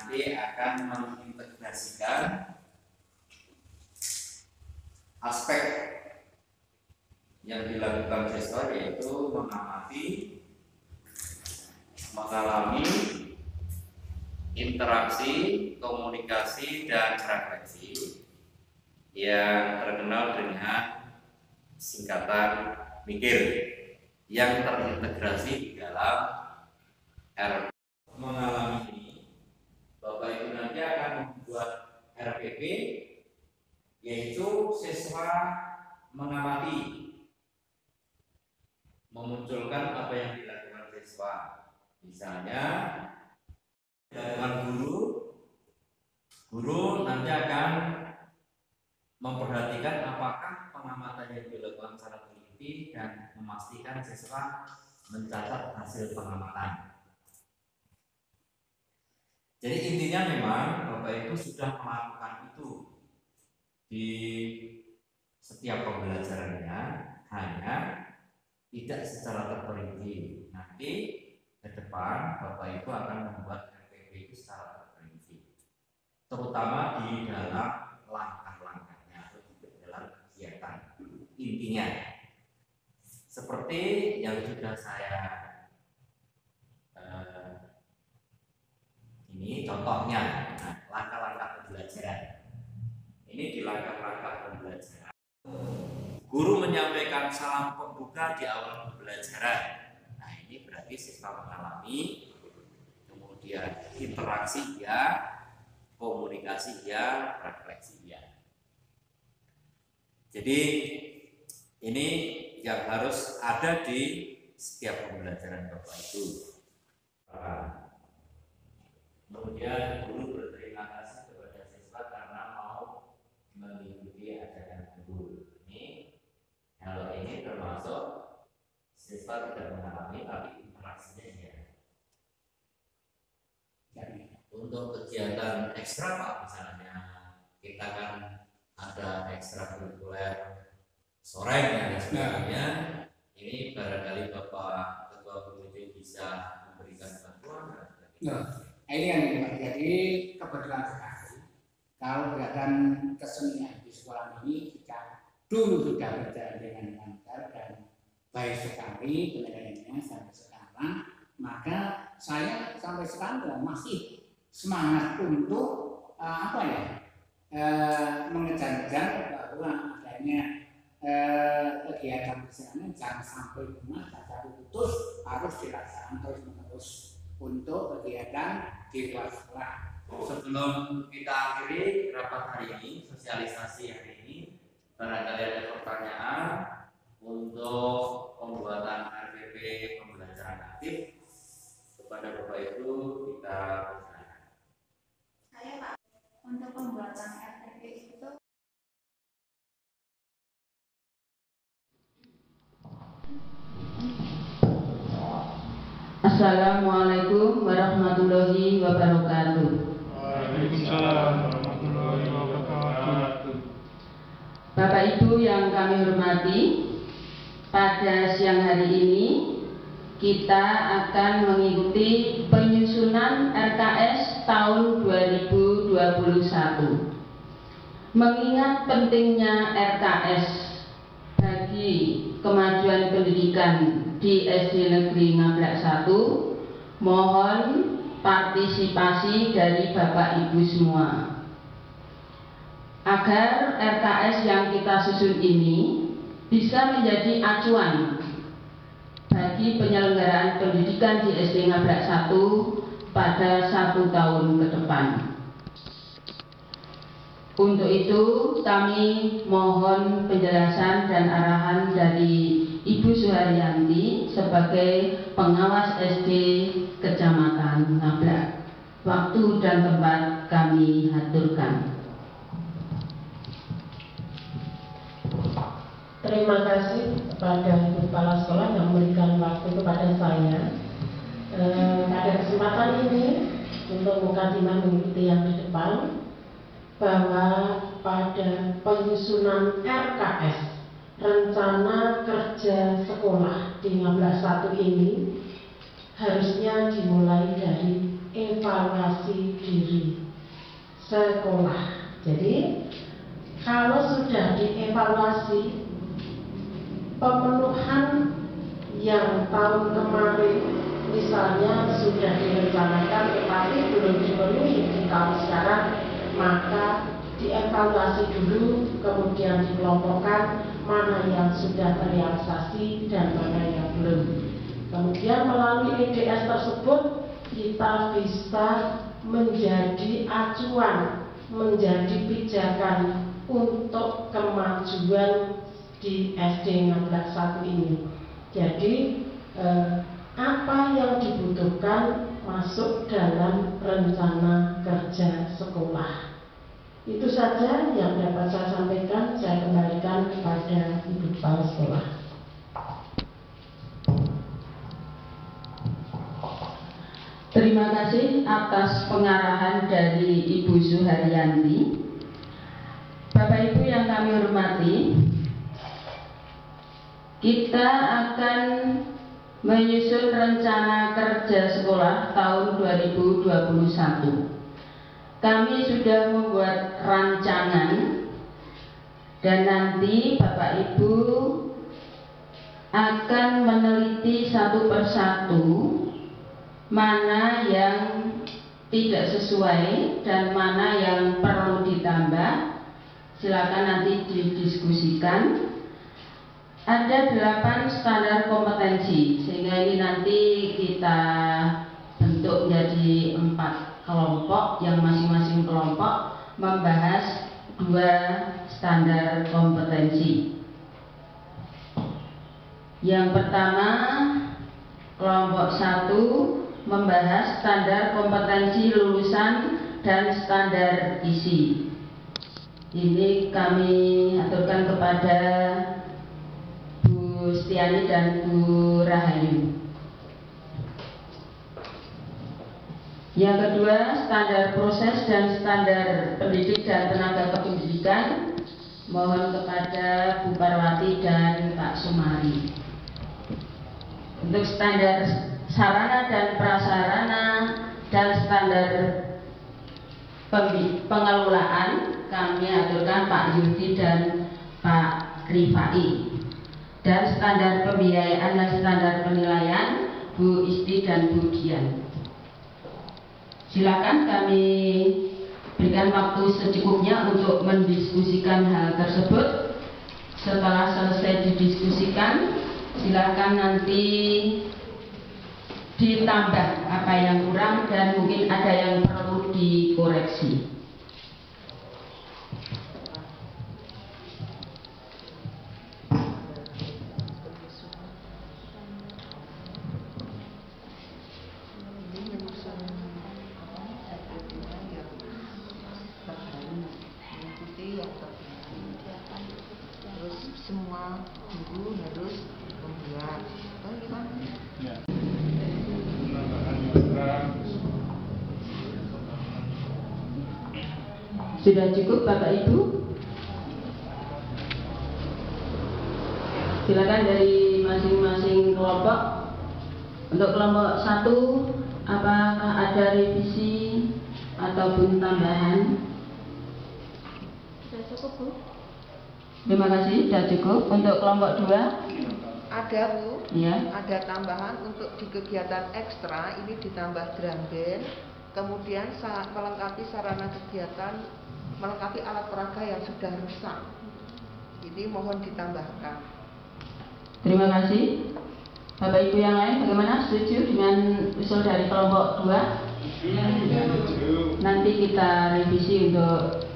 nanti akan mengintegrasikan aspek yang dilakukan siswa, yaitu mengamati, mengalami interaksi, komunikasi, dan refleksi yang terkenal dengan singkatan mikir yang terintegrasi di dalam RPP. Mengalami ini, Bapak Ibu nanti akan membuat RPP, yaitu siswa mengamati, memunculkan apa yang dilakukan siswa. Misalnya dilakukan guru nanti akan memperhatikan apakah pengamatan yang dilakukan secara teliti dan memastikan siswa mencatat hasil pengamatan. Jadi intinya memang Bapak Ibu sudah melakukan itu di setiap pembelajarannya, hanya tidak secara terperinci. Nanti ke depan Bapak Ibu akan membuat RPP itu secara terperinci, terutama di dalam langkah-langkahnya atau di dalam kegiatan intinya. Seperti yang sudah saya ini contohnya, langkah-langkah pembelajaran. Ini di langkah-langkah pembelajaran, guru menyampaikan salam pembuka di awal pembelajaran. Nah, ini berarti siswa mengalami, kemudian interaksi ya, komunikasi ya, refleksi ya. Jadi ini yang harus ada di setiap pembelajaran Bapak Ibu. Kemudian guru berterima kasih kepada siswa karena mau mengikuti ajaran guru. Kalau ini termasuk siswa tidak mengalami tapi interaksinya ya. Untuk kegiatan ekstra Pak, misalnya kita kan ada ekstra kurikuler sore dan sebagainya. Ini barangkali Bapak Ketua BPD bisa memberikan bantuan. Ini yang Pak, jadi kebetulan sekali kalau kegiatan kesenian di sekolah ini jika dulu sudah berjalan dengan lancar dan baik sekali penilaiannya sampai sekarang, maka saya sampai sekarang masih semangat untuk mengejar-ngejar bahwa adanya kegiatan kesenian jangan sampai punah, tapi putus, harus dilaksanakan terus-menerus untuk kegiatan di luar sekolah. Sebelum kita akhiri rapat hari ini, sosialisasi hari ini, barangkali ada pertanyaan untuk pembuatan RPP pembelajaran aktif kepada Bapak Ibu, kita persilakan. Saya Pak, untuk pembuatan RPP itu Assalamualaikum warahmatullahi wabarakatuh. Waalaikumsalam warahmatullahi wabarakatuh. Bapak Ibu yang kami hormati, pada siang hari ini kita akan mengikuti penyusunan RKS tahun 2021. Mengingat pentingnya RKS bagi kemajuan pendidikan di SD Negeri Ngablak 1, mohon partisipasi dari Bapak Ibu semua agar RKS yang kita susun ini bisa menjadi acuan bagi penyelenggaraan pendidikan di SD Ngablak 1 pada 1 tahun ke depan. Untuk itu kami mohon penjelasan dan arahan dari Ibu Suharyanti sebagai pengawas SD Kecamatan Ngablak. Waktu dan tempat kami aturkan. Terima kasih kepada Ibu Kepala Sekolah yang memberikan waktu kepada saya. Pada kesempatan ini untuk mukadimah mengikuti yang di depan, bahwa pada penyusunan RKS rencana kerja sekolah di Ngablak 1 ini harusnya dimulai dari evaluasi diri sekolah. Jadi kalau sudah dievaluasi pemenuhan yang tahun kemarin misalnya sudah direncanakan tetapi belum dipenuhi di tahun sekarang, maka dievaluasi dulu, kemudian dikelompokkan mana yang sudah terrealisasi dan mana yang belum. Kemudian melalui EDS tersebut kita bisa menjadi acuan, menjadi pijakan untuk kemajuan di SD Ngabrak 1 ini. Jadi apa yang dibutuhkan masuk dalam rencana kerja sekolah. Itu saja yang dapat saya sampaikan. Saya kembalikan kepada Ibu Kepala Sekolah. Terima kasih atas pengarahan dari Ibu Suharyanti. Bapak Ibu yang kami hormati, kita akan menyusun rencana kerja sekolah tahun 2021. Kami sudah membuat rancangan dan nanti Bapak Ibu akan meneliti satu persatu mana yang tidak sesuai dan mana yang perlu ditambah. Silakan nanti didiskusikan. Ada 8 standar kompetensi, sehingga ini nanti kita bentuk menjadi 4 kelompok yang masing-masing kelompok membahas 2 standar kompetensi. Yang pertama, kelompok 1 membahas standar kompetensi lulusan dan standar isi. Ini kami aturkan kepada Bu Stiani dan Bu Rahayu. Yang kedua, standar proses dan standar pendidik dan tenaga kependidikan. Mohon kepada Bu Parwati dan Pak Sumari. Untuk standar sarana dan prasarana dan standar pengelolaan kami aturkan Pak Yudi dan Pak Rifai. Dan standar pembiayaan dan standar penilaian Bu Isti dan Bu Dian. Silakan kami berikan waktu secukupnya untuk mendiskusikan hal tersebut. Setelah selesai didiskusikan, silakan nanti ditambah apa yang kurang dan mungkin ada yang perlu dikoreksi. Semua guru harus membuat Ya. Sudah cukup Bapak Ibu? Silakan dari masing-masing kelompok. Untuk kelompok 1, apakah ada revisi ataupun tambahan? Sudah cukup, Bu? Terima kasih, sudah cukup. Untuk kelompok 2? ada Bu, Ya. ada tambahan untuk di kegiatan ekstra ini ditambah drum band, kemudian melengkapi sarana kegiatan, melengkapi alat peraga yang sudah rusak. Ini mohon ditambahkan. Terima kasih. Bapak Ibu yang lain bagaimana? Setuju dengan usul dari kelompok 2? Nanti kita revisi untuk